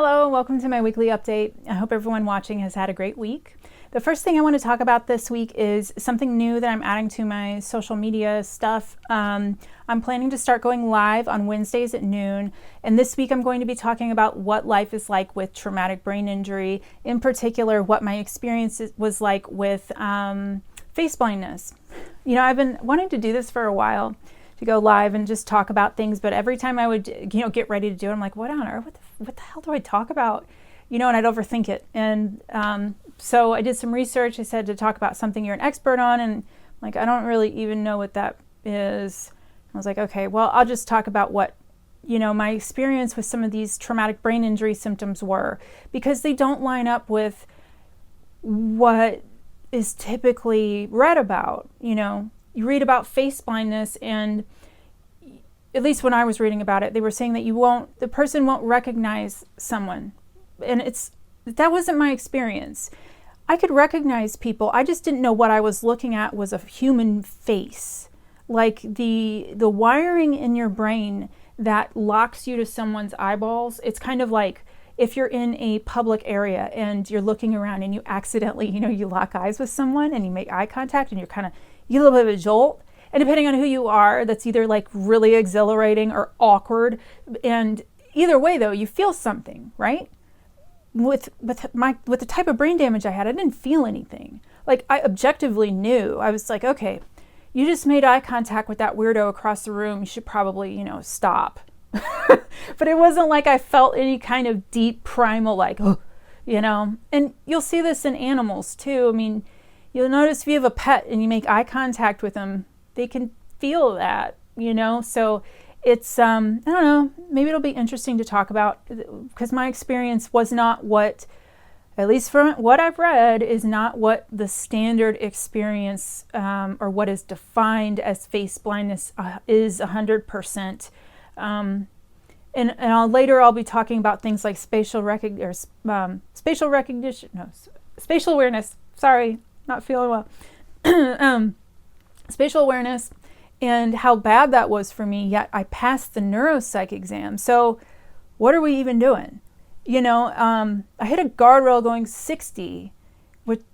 Hello, welcome to my weekly update. I hope everyone watching has had a great week. The first thing I want to talk about this week is something new that I'm adding to my social media stuff. I'm planning to start going live on Wednesdays at noon, and this week I'm going to be talking about what life is like with traumatic brain injury, in particular what my experience was like with face blindness. You know, I've been wanting to do this for a while, to go live and just talk about things, but every time I would, get ready to do it, I'm like, what on earth? What the hell do I talk about? And I'd overthink it. And so I did some research. I said to talk about something you're an expert on, and like, I don't really even know what that is. I was like, okay, well, I'll just talk about what, my experience with some of these traumatic brain injury symptoms were, because they don't line up with what is typically read about. You read about face blindness, and at least when I was reading about it, they were saying that the person won't recognize someone. And that wasn't my experience. I could recognize people. I just didn't know what I was looking at was a human face. Like the wiring in your brain that locks you to someone's eyeballs. It's kind of like if you're in a public area and you're looking around and you accidentally, you lock eyes with someone and you make eye contact and you get a little bit of a jolt. And depending on who you are, that's either like really exhilarating or awkward. And either way though, you feel something, right? With the type of brain damage I had, I didn't feel anything. Like I objectively knew. I was like, okay, you just made eye contact with that weirdo across the room. You should probably, stop. But it wasn't like I felt any kind of deep primal, like, oh, and you'll see this in animals too. I mean, you'll notice if you have a pet and you make eye contact with them, they can feel that, so it's, I don't know, maybe it'll be interesting to talk about, because my experience was not what, at least from what I've read, is not what the standard experience or what is defined as face blindness is 100%. And later I'll be talking about things like spatial awareness. Sorry, not feeling well. Spatial awareness and how bad that was for me, yet I passed the neuropsych exam. So what are we even doing? I hit a guardrail going 60, with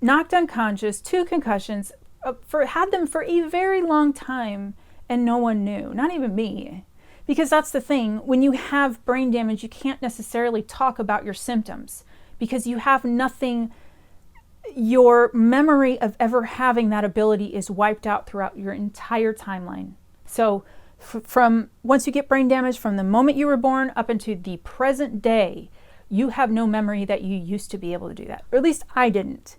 knocked unconscious, 2 concussions, had them for a very long time, and no one knew, not even me. Because that's the thing, when you have brain damage, you can't necessarily talk about your symptoms because you have nothing. Your memory of ever having that ability is wiped out throughout your entire timeline. So from once you get brain damage, from the moment you were born up into the present day, you have no memory that you used to be able to do that. Or at least I didn't.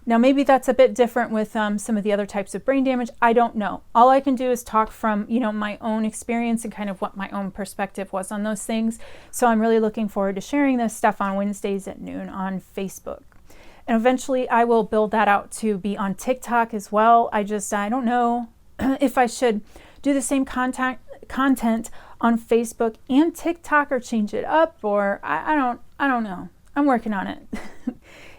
Now maybe that's a bit different with some of the other types of brain damage. I don't know. All I can do is talk from my own experience and kind of what my own perspective was on those things. So I'm really looking forward to sharing this stuff on Wednesdays at noon on Facebook. And eventually I will build that out to be on TikTok as well. I don't know if I should do the same content on Facebook and TikTok or change it up, or I don't know. I'm working on it.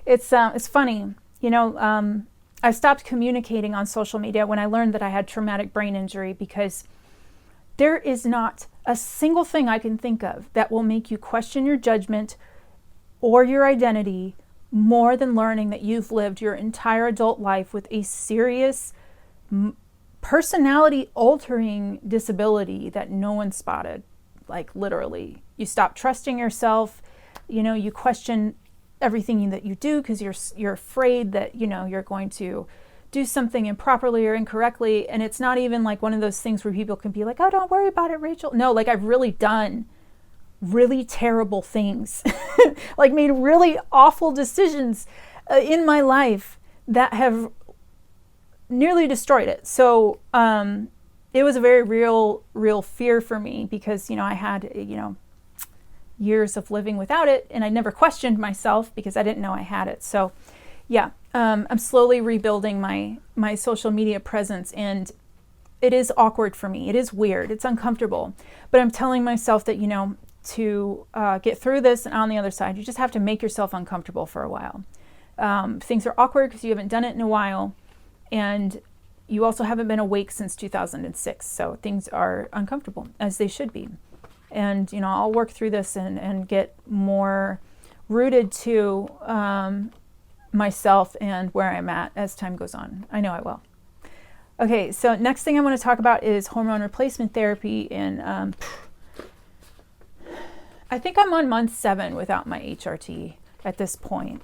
It's funny. I stopped communicating on social media when I learned that I had traumatic brain injury, because there is not a single thing I can think of that will make you question your judgment or your identity more than learning that you've lived your entire adult life with a serious personality altering disability that no one spotted. Like literally, you stop trusting yourself. You question everything that you do because you're afraid that you're going to do something improperly or incorrectly. And it's not even like one of those things where people can be like, oh, don't worry about it, Rachel. No, like I've really done really terrible things, like made really awful decisions in my life that have nearly destroyed it. So it was a very real fear for me, because I had years of living without it, and I never questioned myself because I didn't know I had it. So yeah, I'm slowly rebuilding my social media presence, and it is awkward for me. It is weird. It's uncomfortable, but I'm telling myself that to get through this and on the other side, you just have to make yourself uncomfortable for a while. Things are awkward because you haven't done it in a while, and you also haven't been awake since 2006. So things are uncomfortable, as they should be. And, you know, I'll work through this and get more rooted to myself and where I'm at as time goes on. I know I will. Okay, so next thing I want to talk about is hormone replacement therapy. And I think I'm on month 7 without my HRT at this point.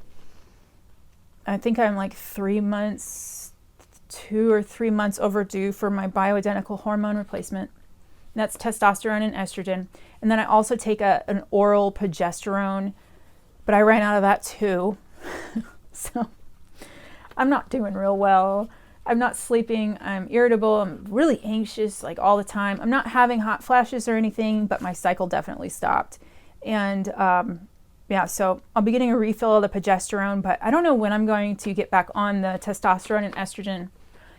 I think I'm like 2 or 3 months overdue for my bioidentical hormone replacement. That's testosterone and estrogen. And then I also take an oral progesterone, but I ran out of that too. So I'm not doing real well. I'm not sleeping. I'm irritable. I'm really anxious like all the time. I'm not having hot flashes or anything, but my cycle definitely stopped. And yeah, so I'll be getting a refill of the progesterone, but I don't know when I'm going to get back on the testosterone and estrogen.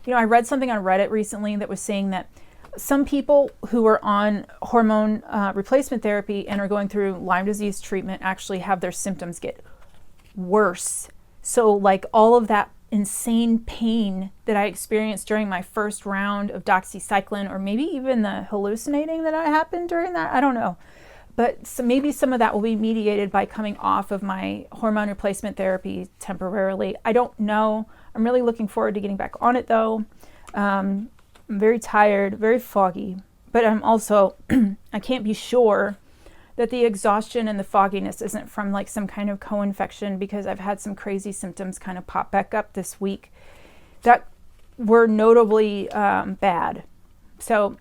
You know, I read something on Reddit recently that was saying that some people who are on hormone replacement therapy and are going through Lyme disease treatment actually have their symptoms get worse. So like all of that insane pain that I experienced during my first round of doxycycline, or maybe even the hallucinating that happened during that, I don't know. But maybe some of that will be mediated by coming off of my hormone replacement therapy temporarily. I don't know. I'm really looking forward to getting back on it though. I'm very tired, very foggy, but I'm also, I can't be sure that the exhaustion and the fogginess isn't from like some kind of co-infection, because I've had some crazy symptoms kind of pop back up this week that were notably bad. So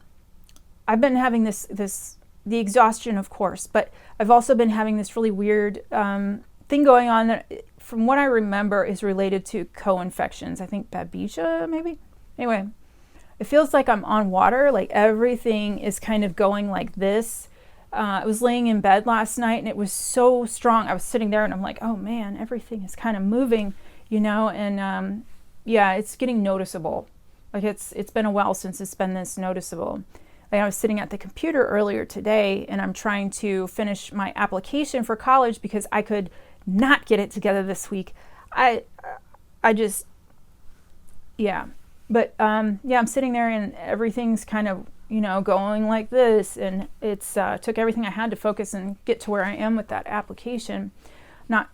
I've been having the exhaustion, of course, but I've also been having this really weird thing going on that, from what I remember, is related to co-infections. I think Babesia, maybe? Anyway, it feels like I'm on water, like everything is kind of going like this. I was laying in bed last night and it was so strong. I was sitting there and I'm like, oh man, everything is kind of moving, you know, and yeah, it's getting noticeable. Like it's been a while since it's been this noticeable. Like I was sitting at the computer earlier today and I'm trying to finish my application for college because I could not get it together this week. I just, yeah. But yeah, I'm sitting there and everything's kind of, you know, going like this, and it's took everything I had to focus and get to where I am with that application. Not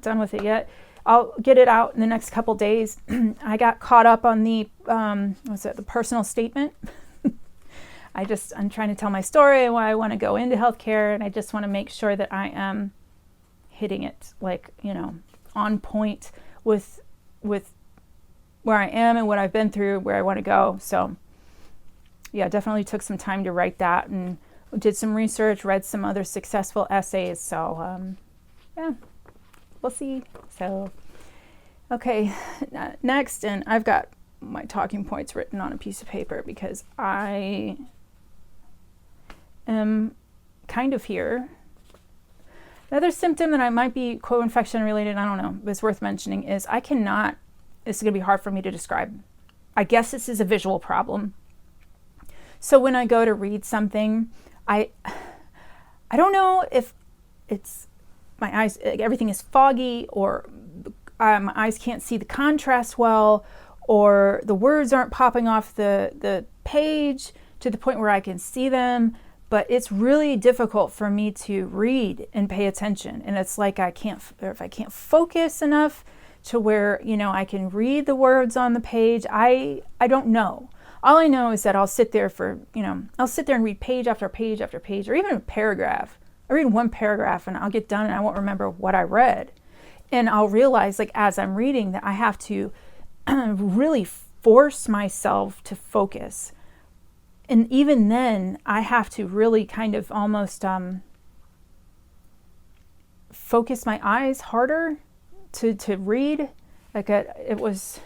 done with it yet. I'll get it out in the next couple days. I got caught up on the the personal statement. I'm trying to tell my story and why I want to go into healthcare, and I just want to make sure that I am hitting it, like, you know, on point with where I am and what I've been through, where I want to go. So yeah, definitely took some time to write that and did some research, read some other successful essays. So yeah, we'll see. So, okay, next, and I've got my talking points written on a piece of paper because I am kind of here. Another symptom that I might be co-infection related, I don't know, but it's worth mentioning, is this is going to be hard for me to describe. I guess this is a visual problem. So when I go to read something, I don't know if it's my eyes, everything is foggy, or my eyes can't see the contrast well, or the words aren't popping off the page to the point where I can see them. But it's really difficult for me to read and pay attention. And it's like if I can't focus enough to where, you know, I can read the words on the page, I don't know. All I know is that I'll sit there and read page after page after page, or even a paragraph. I read one paragraph and I'll get done and I won't remember what I read. And I'll realize, like, as I'm reading, that I have to really force myself to focus. And even then, I have to really kind of almost focus my eyes harder to read. Like it was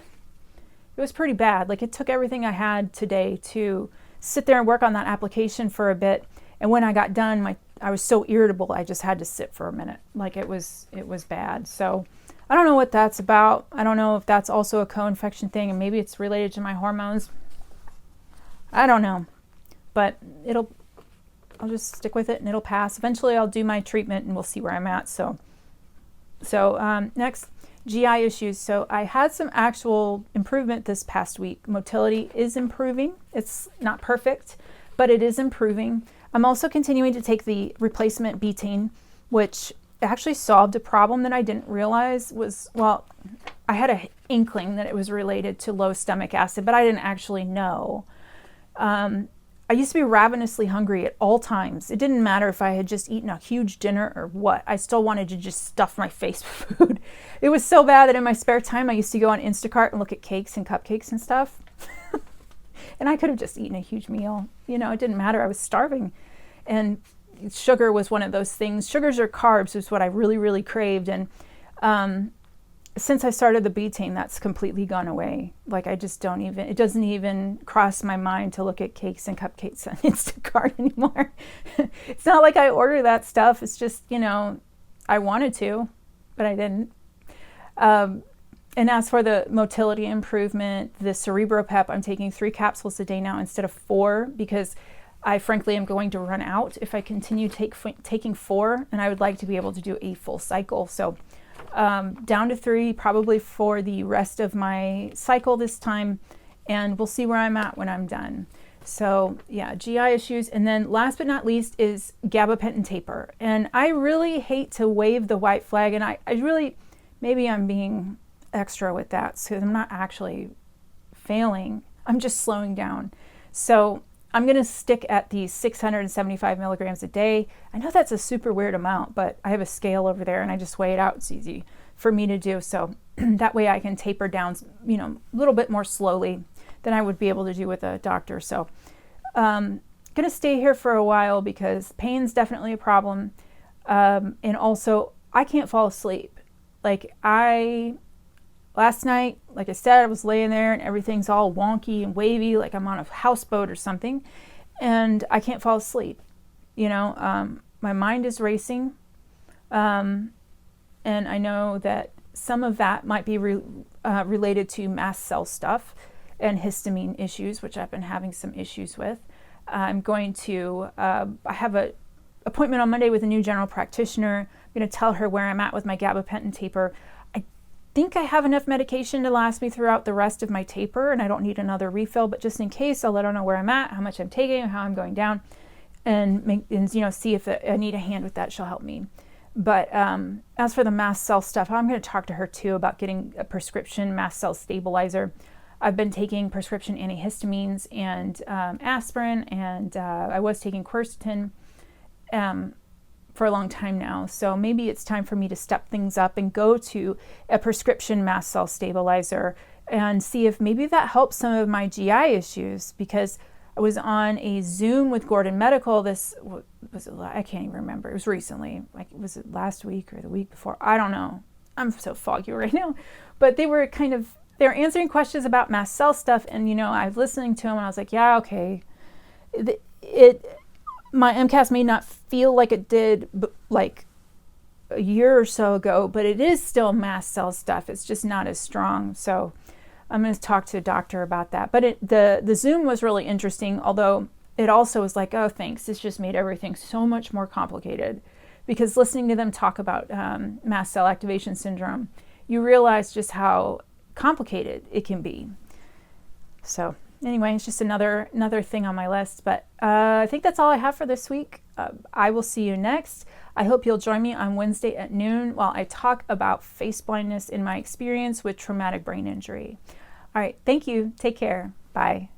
pretty bad. Like, it took everything I had today to sit there and work on that application for a bit. And when I got done, I was so irritable, I just had to sit for a minute. Like, it was bad. So I don't know what that's about. I don't know if that's also a co-infection thing, and maybe it's related to my hormones. I don't know, but I'll just stick with it and it'll pass. Eventually I'll do my treatment and we'll see where I'm at. So next, GI issues. So I had some actual improvement this past week. Motility is improving. It's not perfect, but it is improving. I'm also continuing to take the replacement betaine, which actually solved a problem that I didn't realize was, well, I had an inkling that it was related to low stomach acid, but I didn't actually know. I used to be ravenously hungry at all times. It didn't matter if I had just eaten a huge dinner or what. I still wanted to just stuff my face with food. It was so bad that in my spare time, I used to go on Instacart and look at cakes and cupcakes and stuff. And I could have just eaten a huge meal. You know, it didn't matter. I was starving. And sugar was one of those things. Sugars or carbs was what I really, really craved. And since I started the betaine, that's completely gone away. Like I just don't even, it doesn't even cross my mind to look at cakes and cupcakes on Instacart anymore. It's not like I order that stuff. It's just, you know, I wanted to, but I didn't. And as for the motility improvement, the CerebroPep, I'm taking 3 capsules a day now instead of 4 because I frankly am going to run out if I continue taking 4, and I would like to be able to do a full cycle. So down to 3 probably for the rest of my cycle this time, and we'll see where I'm at when I'm done. So yeah, GI issues. And then last but not least is gabapentin taper. And I really hate to wave the white flag, and I really, maybe I'm being extra with that, so I'm not actually failing, I'm just slowing down. So I'm going to stick at the 675 milligrams a day. I know that's a super weird amount, but I have a scale over there and I just weigh it out. It's easy for me to do. So that way I can taper down, you know, a little bit more slowly than I would be able to do with a doctor. So going to stay here for a while because pain's definitely a problem. And also I can't fall asleep. Like last night, like I said, I was laying there and everything's all wonky and wavy, like I'm on a houseboat or something, and I can't fall asleep. You know, my mind is racing, and I know that some of that might be related to mast cell stuff and histamine issues, which I've been having some issues with. I'm going to, I have an appointment on Monday with a new general practitioner. I'm going to tell her where I'm at with my gabapentin taper. I think I have enough medication to last me throughout the rest of my taper, and I don't need another refill, but just in case, I'll let her know where I'm at, how much I'm taking, how I'm going down, and you know, see if I need a hand with that. She'll help me. But as for the mast cell stuff, I'm going to talk to her too about getting a prescription mast cell stabilizer. I've been taking prescription antihistamines and aspirin, and I was taking quercetin for a long time now. So maybe it's time for me to step things up and go to a prescription mast cell stabilizer and see if maybe that helps some of my GI issues, because I was on a Zoom with Gordon Medical. This was, I can't even remember. It was recently, like, was it last week or the week before? I don't know. I'm so foggy right now. But they were answering questions about mast cell stuff. And, you know, I was listening to them and I was like, yeah, okay. My MCAS may not feel like it did like a year or so ago, but it is still mast cell stuff. It's just not as strong. So I'm going to talk to a doctor about that. But the Zoom was really interesting, although it also was like, oh, thanks. This just made everything so much more complicated, because listening to them talk about mast cell activation syndrome, you realize just how complicated it can be. So anyway, it's just another thing on my list. But I think that's all I have for this week. I will see you next. I hope you'll join me on Wednesday at noon while I talk about face blindness in my experience with traumatic brain injury. All right, thank you. Take care. Bye.